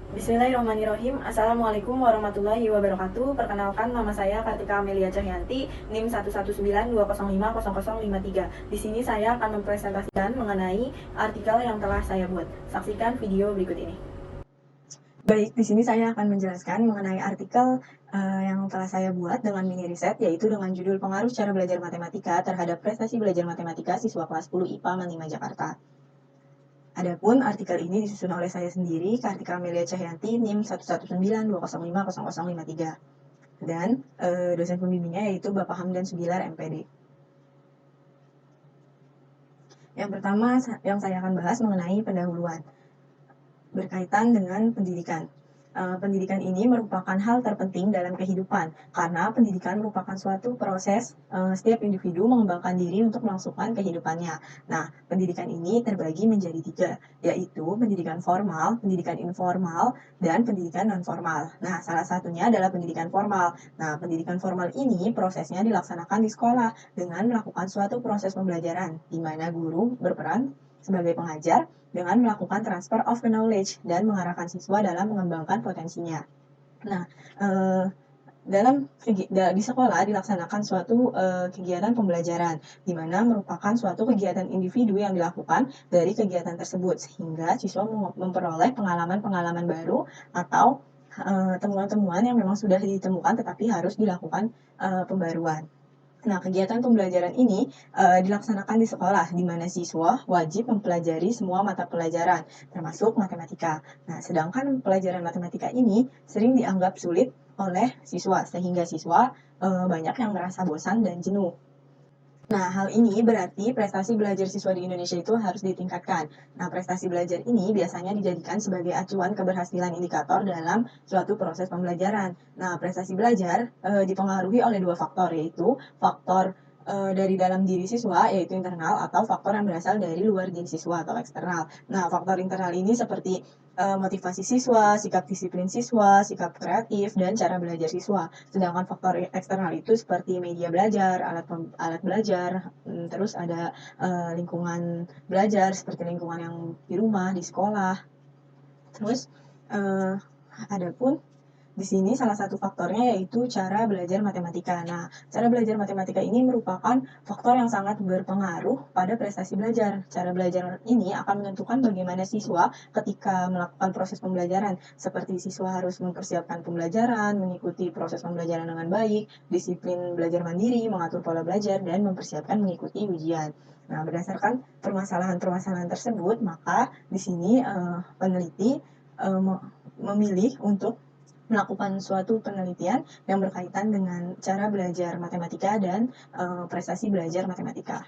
Bismillahirrahmanirrahim. Assalamualaikum warahmatullahi wabarakatuh. Perkenalkan, nama saya Kartika Amelia Cahyanti, NIM 11920500053. Di sini saya akan mempresentasikan mengenai artikel yang telah saya buat. Saksikan video berikut ini. Baik, di sini saya akan menjelaskan mengenai artikel yang telah saya buat dengan mini riset, yaitu dengan judul Pengaruh Cara Belajar Matematika terhadap Prestasi Belajar Matematika Siswa Kelas 10 IPA Manima Jakarta. Adapun artikel ini disusun oleh saya sendiri, Kartika Amelia Cahyanti, NIM 11920500053. Dan dosen pembimbingnya yaitu Bapak Hamdan Sugilar, MPD. Yang pertama yang saya akan bahas mengenai pendahuluan berkaitan dengan pendidikan. Pendidikan ini merupakan hal terpenting dalam kehidupan, karena pendidikan merupakan suatu proses setiap individu mengembangkan diri untuk melangsungkan kehidupannya. Nah, pendidikan ini terbagi menjadi 3, yaitu pendidikan formal, pendidikan informal, dan pendidikan non-formal. Nah, salah satunya adalah pendidikan formal. Nah, pendidikan formal ini prosesnya dilaksanakan di sekolah dengan melakukan suatu proses pembelajaran, di mana guru berperan sebagai pengajar dengan melakukan transfer of knowledge dan mengarahkan siswa dalam mengembangkan potensinya. Nah, di sekolah dilaksanakan suatu kegiatan pembelajaran, di mana merupakan suatu kegiatan individu yang dilakukan dari kegiatan tersebut, sehingga siswa memperoleh pengalaman-pengalaman baru atau temuan-temuan yang memang sudah ditemukan tetapi harus dilakukan pembaruan. Nah, kegiatan pembelajaran ini dilaksanakan di sekolah, di mana siswa wajib mempelajari semua mata pelajaran, termasuk matematika. Nah, sedangkan pelajaran matematika ini sering dianggap sulit oleh siswa, sehingga siswa banyak yang merasa bosan dan jenuh. Nah, hal ini berarti prestasi belajar siswa di Indonesia itu harus ditingkatkan. Nah, prestasi belajar ini biasanya dijadikan sebagai acuan keberhasilan indikator dalam suatu proses pembelajaran. Nah, prestasi belajar dipengaruhi oleh 2 faktor, yaitu faktor dari dalam diri siswa, yaitu internal, atau faktor yang berasal dari luar diri siswa atau eksternal. Nah, faktor internal ini seperti motivasi siswa, sikap disiplin siswa, sikap kreatif, dan cara belajar siswa. Sedangkan faktor eksternal itu seperti media belajar, alat belajar, terus ada lingkungan belajar seperti lingkungan yang di rumah, di sekolah. Terus adapun di sini salah satu faktornya yaitu cara belajar matematika. Nah, cara belajar matematika ini merupakan faktor yang sangat berpengaruh pada prestasi belajar. Cara belajar ini akan menentukan bagaimana siswa ketika melakukan proses pembelajaran, seperti siswa harus mempersiapkan pembelajaran, mengikuti proses pembelajaran dengan baik, disiplin belajar mandiri, mengatur pola belajar, dan mempersiapkan mengikuti ujian. Nah, berdasarkan permasalahan-permasalahan tersebut, maka di sini peneliti memilih untuk melakukan suatu penelitian yang berkaitan dengan cara belajar matematika dan prestasi belajar matematika.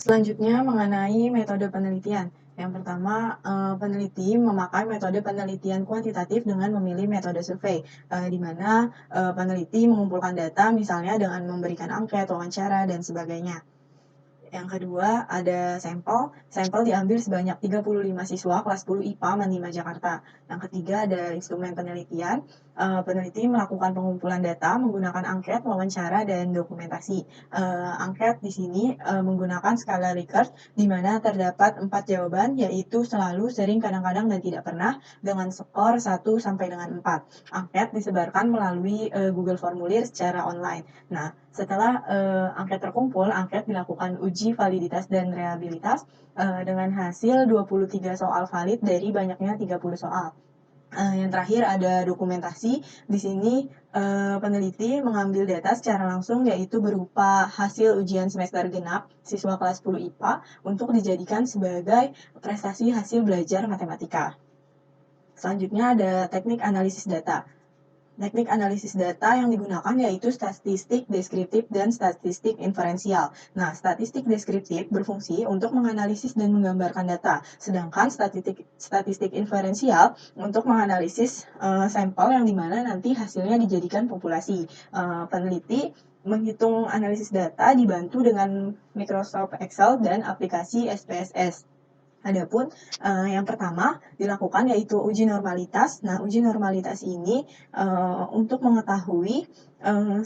Selanjutnya mengenai metode penelitian. Yang pertama, peneliti memakai metode penelitian kuantitatif dengan memilih metode survei, di mana peneliti mengumpulkan data misalnya dengan memberikan angket, wawancara, dan sebagainya. Yang kedua, ada sampel. Sampel diambil sebanyak 35 siswa kelas 10 IPA Manima Jakarta. Yang ketiga, ada instrumen penelitian. Peneliti melakukan pengumpulan data menggunakan angket, wawancara, dan dokumentasi. Angket di sini menggunakan skala Likert, di mana terdapat 4 jawaban, yaitu selalu, sering, kadang-kadang, dan tidak pernah, dengan skor 1 sampai dengan 4. Angket disebarkan melalui Google Formulir secara online. Nah, setelah angket terkumpul, angket dilakukan uji validitas dan reliabilitas dengan hasil 23 soal valid dari banyaknya 30 soal. Yang terakhir ada dokumentasi. Di sini peneliti mengambil data secara langsung, yaitu berupa hasil ujian semester genap siswa kelas 10 IPA untuk dijadikan sebagai prestasi hasil belajar matematika. Selanjutnya ada teknik analisis data. Teknik analisis data yang digunakan yaitu statistik deskriptif dan statistik inferensial. Nah, statistik deskriptif berfungsi untuk menganalisis dan menggambarkan data, sedangkan statistik inferensial untuk menganalisis sampel yang dimana nanti hasilnya dijadikan populasi. Peneliti menghitung analisis data dibantu dengan Microsoft Excel dan aplikasi SPSS. Adapun yang pertama dilakukan yaitu uji normalitas. Nah, uji normalitas ini untuk mengetahui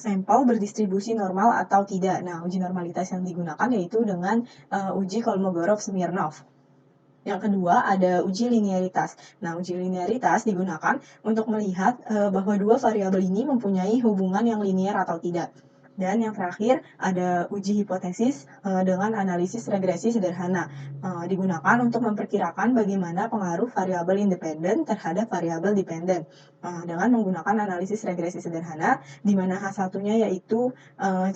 sampel berdistribusi normal atau tidak. Nah, uji normalitas yang digunakan yaitu dengan uji Kolmogorov-Smirnov. Yang kedua ada uji linearitas. Nah, uji linearitas digunakan untuk melihat bahwa dua variabel ini mempunyai hubungan yang linear atau tidak. Dan yang terakhir ada uji hipotesis dengan analisis regresi sederhana. Digunakan untuk memperkirakan bagaimana pengaruh variabel independen terhadap variabel dependen. Dengan menggunakan analisis regresi sederhana, di mana H1-nya yaitu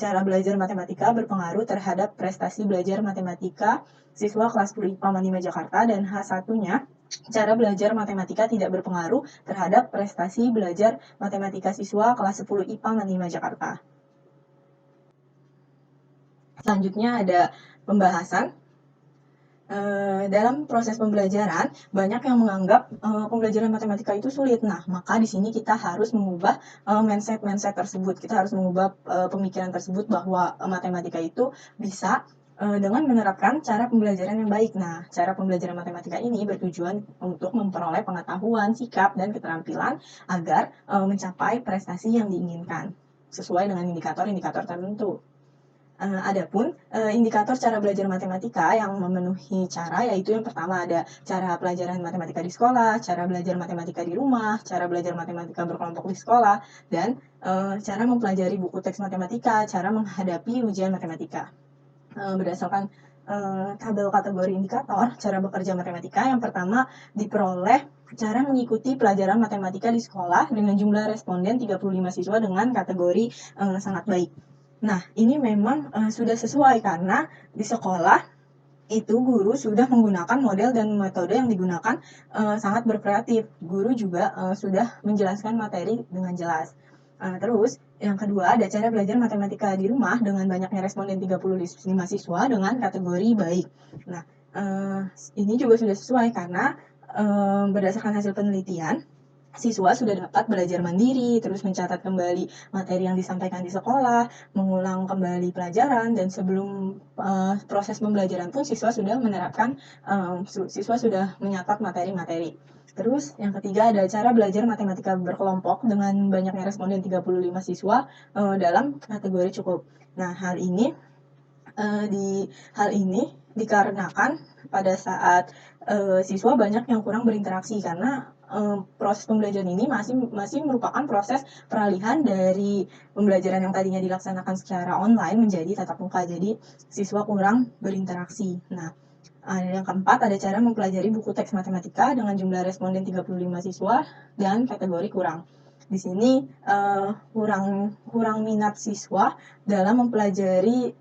cara belajar matematika berpengaruh terhadap prestasi belajar matematika siswa kelas 10 IPA Manima Jakarta, dan H1-nya cara belajar matematika tidak berpengaruh terhadap prestasi belajar matematika siswa kelas 10 IPA Manima Jakarta. Selanjutnya ada pembahasan. Dalam proses pembelajaran, banyak yang menganggap pembelajaran matematika itu sulit. Nah, maka di sini kita harus mengubah mindset tersebut. Kita harus mengubah pemikiran tersebut bahwa matematika itu bisa dengan menerapkan cara pembelajaran yang baik. Nah, cara pembelajaran matematika ini bertujuan untuk memperoleh pengetahuan, sikap, dan keterampilan agar mencapai prestasi yang diinginkan sesuai dengan indikator-indikator tertentu. Adapun indikator cara belajar matematika yang memenuhi cara, yaitu yang pertama ada cara pelajaran matematika di sekolah, cara belajar matematika di rumah, cara belajar matematika berkelompok di sekolah, dan cara mempelajari buku teks matematika, cara menghadapi ujian matematika. Berdasarkan tabel kategori indikator cara bekerja matematika, yang pertama diperoleh cara mengikuti pelajaran matematika di sekolah dengan jumlah responden 35 siswa dengan kategori sangat baik. Nah, ini memang sudah sesuai karena di sekolah itu guru sudah menggunakan model dan metode yang digunakan sangat berkreatif. Guru juga sudah menjelaskan materi dengan jelas. Terus yang kedua ada cara belajar matematika di rumah dengan banyaknya responden 35 siswa dengan kategori baik. Nah, ini juga sudah sesuai karena berdasarkan hasil penelitian, siswa sudah dapat belajar mandiri, terus mencatat kembali materi yang disampaikan di sekolah, mengulang kembali pelajaran, dan sebelum proses pembelajaran pun siswa sudah menerapkan, siswa sudah menyatat materi-materi. Terus yang ketiga ada cara belajar matematika berkelompok dengan banyaknya responden 35 siswa dalam kategori cukup. Nah, hal ini dikarenakan pada saat siswa banyak yang kurang berinteraksi karena proses pembelajaran ini masih merupakan proses peralihan dari pembelajaran yang tadinya dilaksanakan secara online menjadi tatap muka. Jadi siswa kurang berinteraksi. Nah, yang keempat ada cara mempelajari buku teks matematika dengan jumlah responden 35 siswa dan kategori kurang. Di sini kurang minat siswa dalam mempelajari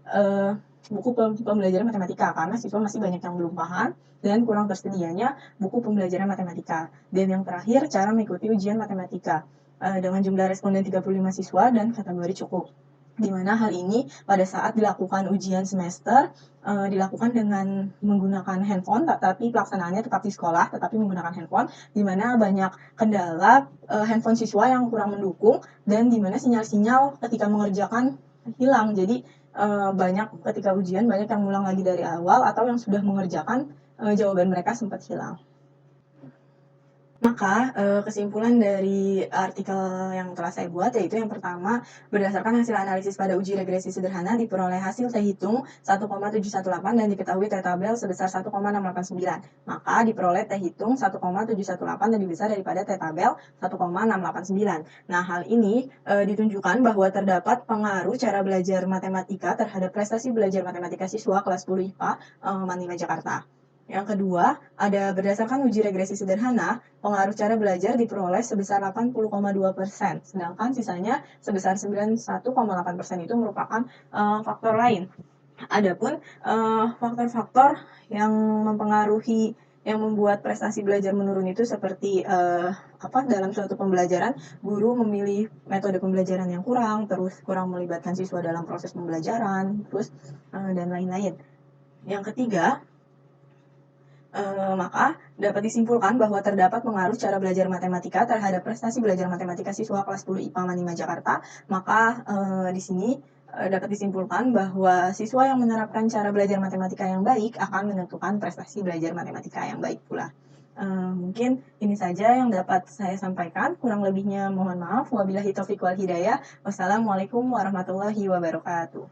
buku pembelajaran matematika karena siswa masih banyak yang belum paham dan kurang tersedianya buku pembelajaran matematika. Dan yang terakhir, cara mengikuti ujian matematika dengan jumlah responden 35 siswa dan kategori cukup. Di mana hal ini pada saat dilakukan ujian semester dilakukan dengan menggunakan handphone, tapi pelaksanaannya tetap di sekolah tetapi menggunakan handphone, di mana banyak kendala handphone siswa yang kurang mendukung dan di mana sinyal-sinyal ketika mengerjakan hilang. Jadi banyak ketika ujian banyak yang ulang lagi dari awal atau yang sudah mengerjakan jawaban mereka sempat hilang. Maka kesimpulan dari artikel yang telah saya buat yaitu yang pertama, berdasarkan hasil analisis pada uji regresi sederhana diperoleh hasil T hitung 1,718 dan diketahui T tabel sebesar 1,689. Maka diperoleh T hitung 1,718 dan lebih besar daripada T tabel 1,689. Nah, hal ini ditunjukkan bahwa terdapat pengaruh cara belajar matematika terhadap prestasi belajar matematika siswa kelas 10 IPA Manima Jakarta. Yang kedua, ada berdasarkan uji regresi sederhana, pengaruh cara belajar diperoleh sebesar 80,2%, sedangkan sisanya sebesar 91,8% itu merupakan faktor lain. Adapun faktor-faktor yang mempengaruhi yang membuat prestasi belajar menurun itu seperti dalam suatu pembelajaran guru memilih metode pembelajaran yang kurang, terus kurang melibatkan siswa dalam proses pembelajaran, terus dan lain-lain. Yang ketiga, maka dapat disimpulkan bahwa terdapat pengaruh cara belajar matematika terhadap prestasi belajar matematika siswa kelas 10 IPA Manima Jakarta. Maka di sini dapat disimpulkan bahwa siswa yang menerapkan cara belajar matematika yang baik akan menentukan prestasi belajar matematika yang baik pula. Mungkin ini saja yang dapat saya sampaikan. Kurang lebihnya mohon maaf. Wabillahi taufiq wal hidayah. Wassalamualaikum warahmatullahi wabarakatuh.